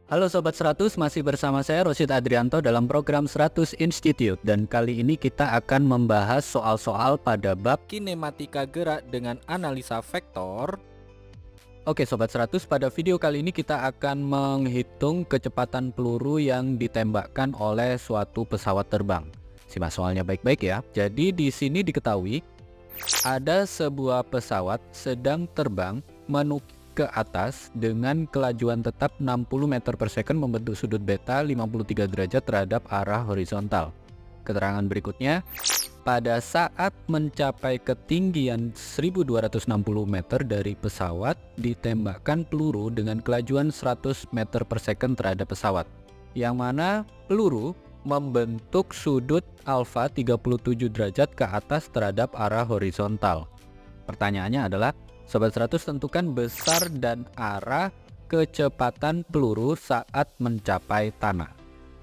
Halo Sobat 100, masih bersama saya Rosid Adrianto dalam program 100 Institute. Dan kali ini kita akan membahas soal-soal pada bab kinematika gerak dengan analisa vektor. Oke Sobat 100, pada video kali ini kita akan menghitung kecepatan peluru yang ditembakkan oleh suatu pesawat terbang. Simak soalnya baik-baik ya. Jadi di sini diketahui ada sebuah pesawat sedang terbang menuju ke atas dengan kelajuan tetap 60 meter per second membentuk sudut beta 53 derajat terhadap arah horizontal. Keterangan berikutnya, pada saat mencapai ketinggian 1260 meter dari pesawat, ditembakkan peluru dengan kelajuan 100 meter per second terhadap pesawat, yang mana peluru membentuk sudut alfa 37 derajat ke atas terhadap arah horizontal. Pertanyaannya adalah, Sobat 100, tentukan besar dan arah kecepatan peluru saat mencapai tanah.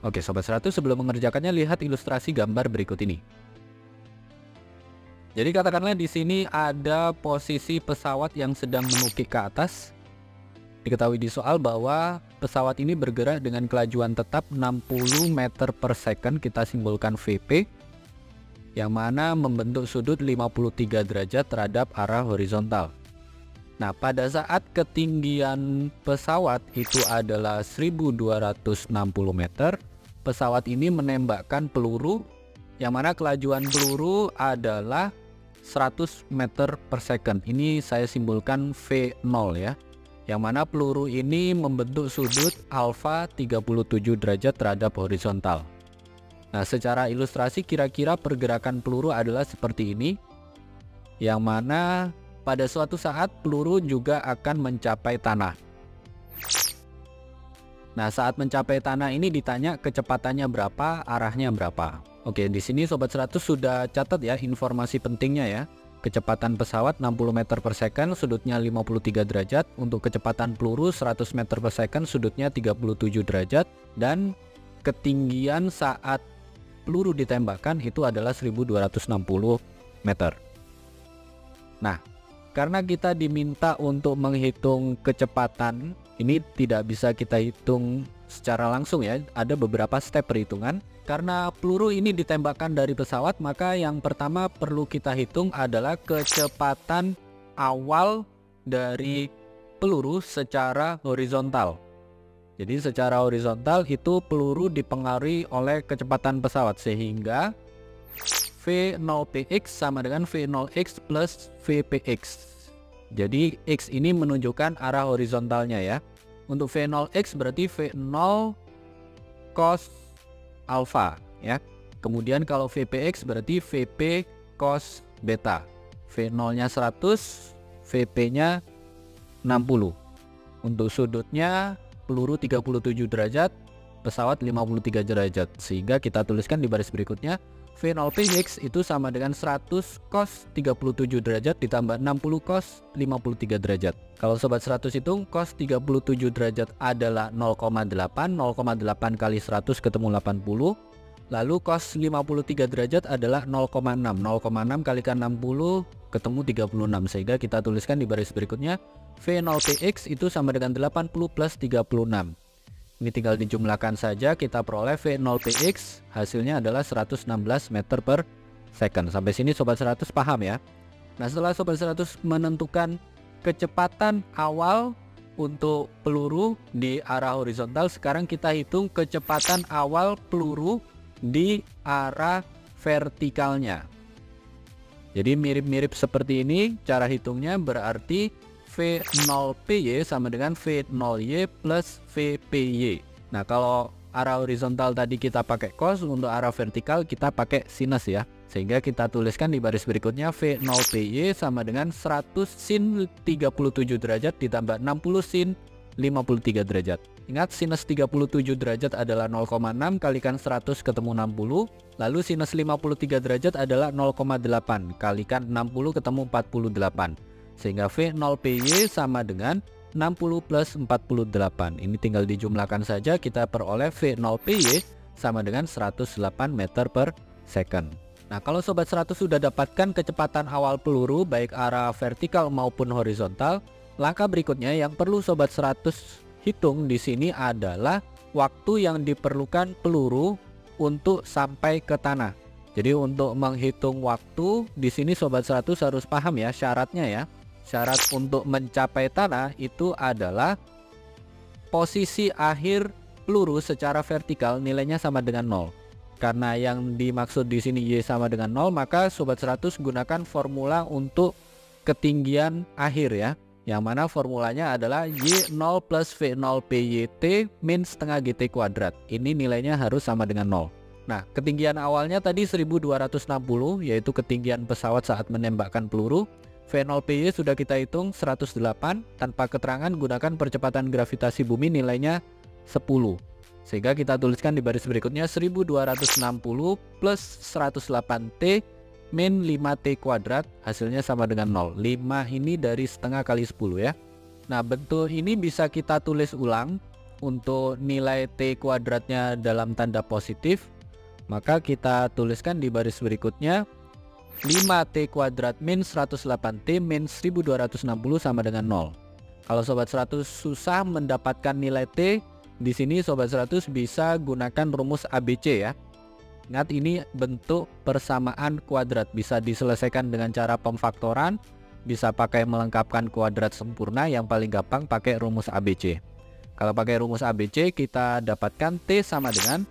Oke Sobat 100, sebelum mengerjakannya lihat ilustrasi gambar berikut ini. Jadi katakanlah di sini ada posisi pesawat yang sedang menukik ke atas. Diketahui di soal bahwa pesawat ini bergerak dengan kelajuan tetap 60 meter per second, kita simbolkan Vp, yang mana membentuk sudut 53 derajat terhadap arah horizontal. Nah, pada saat ketinggian pesawat itu adalah 1260 meter, pesawat ini menembakkan peluru yang mana kelajuan peluru adalah 100 meter per second. Ini saya simbolkan V0 ya. Yang mana peluru ini membentuk sudut alfa 37 derajat terhadap horizontal. Nah, secara ilustrasi kira-kira pergerakan peluru adalah seperti ini. Yang mana pada suatu saat peluru juga akan mencapai tanah. Nah, saat mencapai tanah ini ditanya kecepatannya berapa, arahnya berapa. Oke, di sini Sobat 100 sudah catat ya informasi pentingnya ya. Kecepatan pesawat 60 meter per second, sudutnya 53 derajat. Untuk kecepatan peluru 100 meter per second, sudutnya 37 derajat. Dan ketinggian saat peluru ditembakkan itu adalah 1260 meter. Nah, karena kita diminta untuk menghitung kecepatan, ini tidak bisa kita hitung secara langsung ya, ada beberapa step perhitungan. Karena peluru ini ditembakkan dari pesawat, maka yang pertama perlu kita hitung adalah kecepatan awal dari peluru secara horizontal. Jadi secara horizontal itu peluru dipengaruhi oleh kecepatan pesawat, sehingga V0px sama dengan V0x plus Vpx. Jadi X ini menunjukkan arah horizontalnya ya. Untuk V0x berarti V0 cos alpha ya. Kemudian kalau Vpx berarti Vp cos beta. V0 nya 100, Vp nya 60. Untuk sudutnya peluru 37 derajat, pesawat 53 derajat. Sehingga kita tuliskan di baris berikutnya, V0px itu sama dengan 100 cos 37 derajat ditambah 60 cos 53 derajat. Kalau Sobat 100 hitung, cos 37 derajat adalah 0,8, 0,8 kali 100 ketemu 80. Lalu cos 53 derajat adalah 0,6, 0,6 kalikan 60 ketemu 36. Sehingga kita tuliskan di baris berikutnya, V0px itu sama dengan 80 plus 36. Ini tinggal dijumlahkan saja, kita peroleh V0px hasilnya adalah 116 meter per second. Sampai sini Sobat 100 paham ya. Nah, setelah Sobat 100 menentukan kecepatan awal untuk peluru di arah horizontal, sekarang kita hitung kecepatan awal peluru di arah vertikalnya. Jadi mirip-mirip seperti ini cara hitungnya, berarti V0py sama dengan V0y plus Vpy. Nah, kalau arah horizontal tadi kita pakai cos, untuk arah vertikal kita pakai sinus ya. Sehingga kita tuliskan di baris berikutnya, V0py sama dengan 100 sin 37 derajat ditambah 60 sin 53 derajat. Ingat, sinus 37 derajat adalah 0,6 kalikan 100 ketemu 60. Lalu sinus 53 derajat adalah 0,8 kalikan 60 ketemu 48. Sehingga V0py sama dengan 60 plus 48. Ini tinggal dijumlahkan saja, kita peroleh V0py sama dengan 108 meter per second. Nah, kalau Sobat 100 sudah dapatkan kecepatan awal peluru baik arah vertikal maupun horizontal, langkah berikutnya yang perlu Sobat 100 hitung di sini adalah waktu yang diperlukan peluru untuk sampai ke tanah. Jadi untuk menghitung waktu di sini Sobat 100 harus paham ya syaratnya ya. Syarat untuk mencapai tanah itu adalah posisi akhir peluru secara vertikal nilainya sama dengan 0. Karena yang dimaksud di sini Y sama dengan 0, maka Sobat 100 gunakan formula untuk ketinggian akhir ya. Yang mana formulanya adalah Y0 plus V0 PYT min setengah GT kuadrat. Ini nilainya harus sama dengan 0. Nah, ketinggian awalnya tadi 1260, yaitu ketinggian pesawat saat menembakkan peluru. V0PY sudah kita hitung 108, tanpa keterangan gunakan percepatan gravitasi bumi nilainya 10. Sehingga kita tuliskan di baris berikutnya 1260 plus 108T min 5T kuadrat, hasilnya sama dengan 0. 5 ini dari setengah kali 10 ya. Nah, bentuk ini bisa kita tulis ulang untuk nilai T kuadratnya dalam tanda positif. Maka kita tuliskan di baris berikutnya 5T kuadrat min 108T min 1260 sama dengan 0. Kalau Sobat 100 susah mendapatkan nilai T, di sini Sobat 100 bisa gunakan rumus ABC ya. Ingat ini bentuk persamaan kuadrat, bisa diselesaikan dengan cara pemfaktoran, bisa pakai melengkapkan kuadrat sempurna, yang paling gampang pakai rumus ABC. Kalau pakai rumus ABC kita dapatkan T sama dengan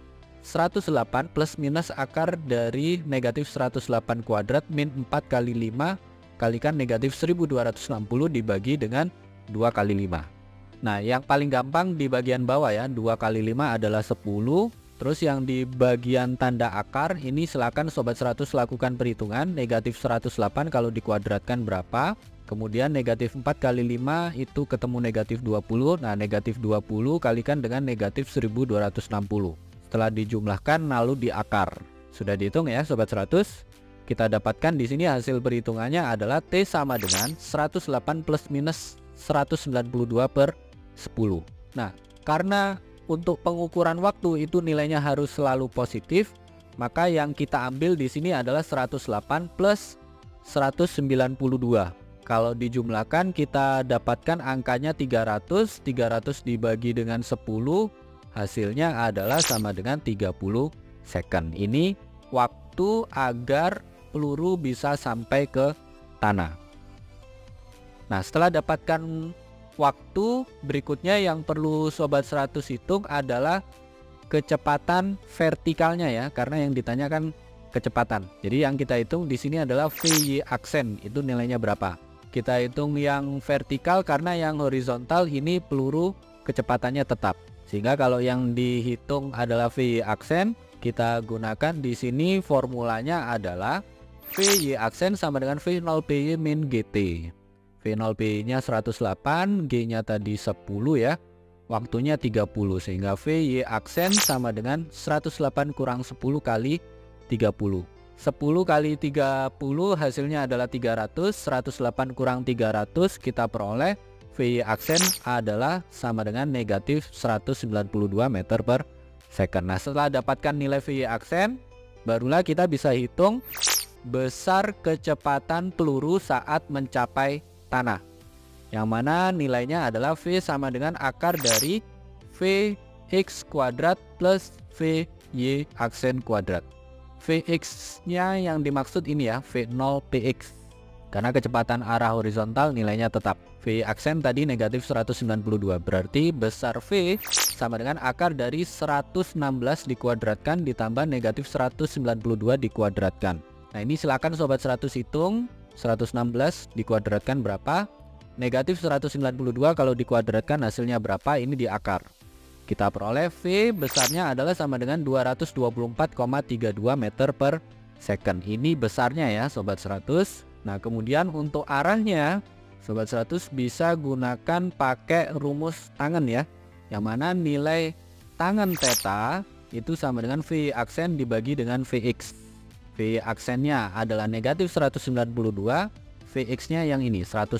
108 plus minus akar dari negatif 108 kuadrat min 4 kali 5 kalikan negatif 1260 dibagi dengan 2 kali 5. Nah, yang paling gampang di bagian bawah ya, 2 kali 5 adalah 10. Terus yang di bagian tanda akar ini silakan Sobat 100 lakukan perhitungan. Negatif 108 kalau dikuadratkan berapa? Kemudian negatif 4 kali 5 itu ketemu negatif 20. Nah, negatif 20 kalikan dengan negatif 1260. Setelah dijumlahkan lalu diakar. Sudah dihitung ya Sobat 100. Kita dapatkan di sini hasil perhitungannya adalah T sama dengan 108 plus minus 192 per 10. Nah, karena untuk pengukuran waktu itu nilainya harus selalu positif, maka yang kita ambil di sini adalah 108 plus 192. Kalau dijumlahkan kita dapatkan angkanya 300. 300 dibagi dengan 10, hasilnya adalah sama dengan 30 second. Ini waktu agar peluru bisa sampai ke tanah. Nah, setelah dapatkan waktu, berikutnya yang perlu Sobat 100 hitung adalah kecepatan vertikalnya ya, karena yang ditanyakan kecepatan. Jadi yang kita hitung di sini adalah VY aksen, itu nilainya berapa. Kita hitung yang vertikal karena yang horizontal ini peluru kecepatannya tetap. Sehingga kalau yang dihitung adalah VY aksen, kita gunakan di sini formulanya adalah VY aksen sama dengan V0PY min GT. V0PY nya 108, G nya tadi 10 ya, waktunya 30, sehingga VY aksen sama dengan 108 kurang 10 kali 30. 10 kali 30 hasilnya adalah 300, 108 kurang 300 kita peroleh VY aksen adalah sama dengan negatif 192 meter per second. Nah, setelah dapatkan nilai VY aksen, barulah kita bisa hitung besar kecepatan peluru saat mencapai tanah, yang mana nilainya adalah V sama dengan akar dari Vx kuadrat plus Vy aksen kuadrat. Vx nya yang dimaksud ini ya, V0px, karena kecepatan arah horizontal nilainya tetap. V aksen tadi negatif 192, berarti besar V sama dengan akar dari 116 dikuadratkan ditambah negatif 192 dikuadratkan. Nah, ini silakan Sobat 100 hitung, 116 dikuadratkan berapa, negatif 192 kalau dikuadratkan hasilnya berapa, ini di akar. Kita peroleh V besarnya adalah sama dengan 224,32 meter per second. Ini besarnya ya Sobat 100. Nah, kemudian untuk arahnya Sobat 100 bisa gunakan pakai rumus tangan ya, yang mana nilai tangan theta itu sama dengan V aksen dibagi dengan Vx. V aksennya adalah negatif 192, Vx nya yang ini 116,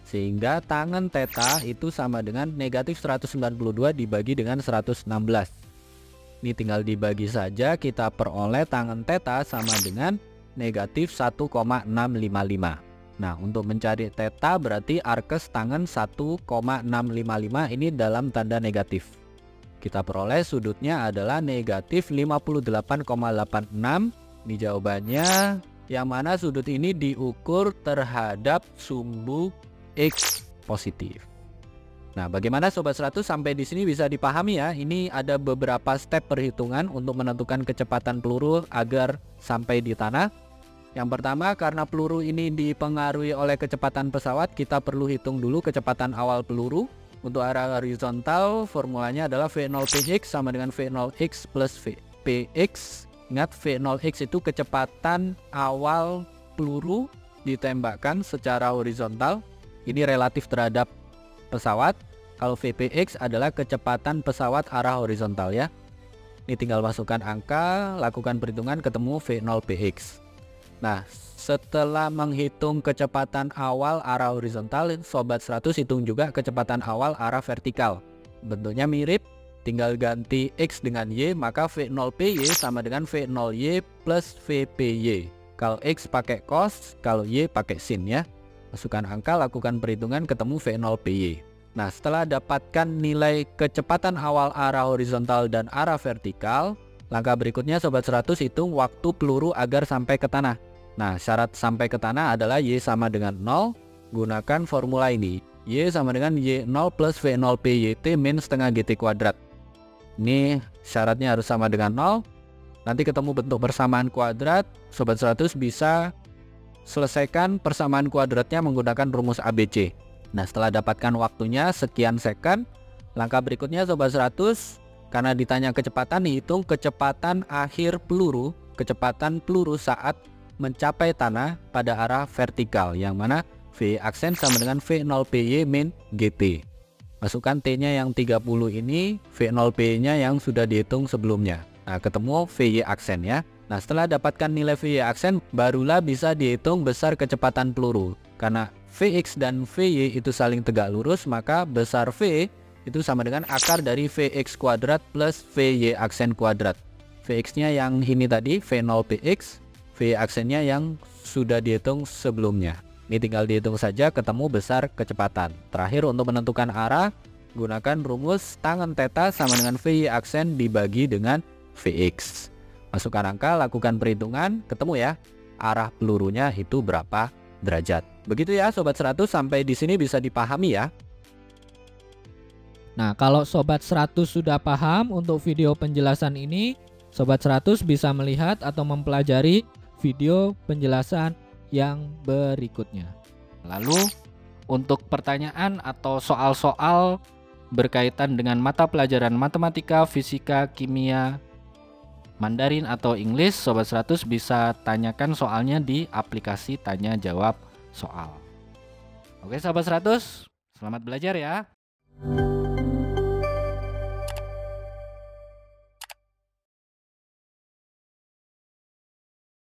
sehingga tangan theta itu sama dengan negatif 192 dibagi dengan 116. Ini tinggal dibagi saja, kita peroleh tangan theta sama dengan negatif 1,655. Nah, untuk mencari theta berarti arkes tangen 1,655 ini dalam tanda negatif. Kita peroleh sudutnya adalah negatif 58,86. Ini jawabannya, yang mana sudut ini diukur terhadap sumbu X positif. Nah, bagaimana Sobat 100 sampai di sini bisa dipahami ya? Ini ada beberapa step perhitungan untuk menentukan kecepatan peluru agar sampai di tanah. Yang pertama, karena peluru ini dipengaruhi oleh kecepatan pesawat, kita perlu hitung dulu kecepatan awal peluru. Untuk arah horizontal, formulanya adalah V0px sama dengan V0x plus Px. Ingat, V0x itu kecepatan awal peluru ditembakkan secara horizontal. Ini relatif terhadap pesawat. Kalau Vpx adalah kecepatan pesawat arah horizontal ya. Ini tinggal masukkan angka, lakukan perhitungan, ketemu V0px. Nah, setelah menghitung kecepatan awal arah horizontal, Sobat 100 hitung juga kecepatan awal arah vertikal. Bentuknya mirip, tinggal ganti X dengan Y, maka V0py sama dengan V0y plus Vpy. Kalau X pakai cos, kalau Y pakai sin ya. Masukkan angka, lakukan perhitungan, ketemu V0py. Nah, setelah dapatkan nilai kecepatan awal arah horizontal dan arah vertikal, langkah berikutnya Sobat 100 hitung waktu peluru agar sampai ke tanah. Nah, syarat sampai ke tanah adalah Y sama dengan 0. Gunakan formula ini. Y sama dengan Y0 plus V0pyt min setengah GT kuadrat. Ini syaratnya harus sama dengan 0. Nanti ketemu bentuk persamaan kuadrat. Sobat 100 bisa selesaikan persamaan kuadratnya menggunakan rumus ABC. Nah, setelah dapatkan waktunya sekian second, langkah berikutnya Sobat 100, karena ditanya kecepatan, dihitung kecepatan akhir peluru, kecepatan peluru saat mencapai tanah pada arah vertikal, yang mana V aksen sama dengan V0py min GT. Masukkan T-nya yang 30 ini, V0py-nya yang sudah dihitung sebelumnya. Nah, ketemu VY aksen ya. Nah, setelah dapatkan nilai VY aksen, barulah bisa dihitung besar kecepatan peluru. Karena Vx dan Vy itu saling tegak lurus, maka besar V itu sama dengan akar dari Vx kuadrat plus Vy aksen kuadrat. Vx-nya yang ini tadi, V0px, Vy aksennya yang sudah dihitung sebelumnya. Ini tinggal dihitung saja, ketemu besar kecepatan. Terakhir, untuk menentukan arah, gunakan rumus tangen theta sama dengan Vy aksen dibagi dengan Vx. Masukkan angka, lakukan perhitungan, ketemu ya, arah pelurunya itu berapa derajat. Begitu ya Sobat 100, sampai di sini bisa dipahami ya. Nah, kalau Sobat 100 sudah paham untuk video penjelasan ini, Sobat 100 bisa melihat atau mempelajari video penjelasan yang berikutnya. Lalu, untuk pertanyaan atau soal-soal berkaitan dengan mata pelajaran matematika, fisika, kimia, Mandarin atau Inggris, Sobat 100 bisa tanyakan soalnya di aplikasi tanya jawab soal. Oke Sobat 100, selamat belajar ya.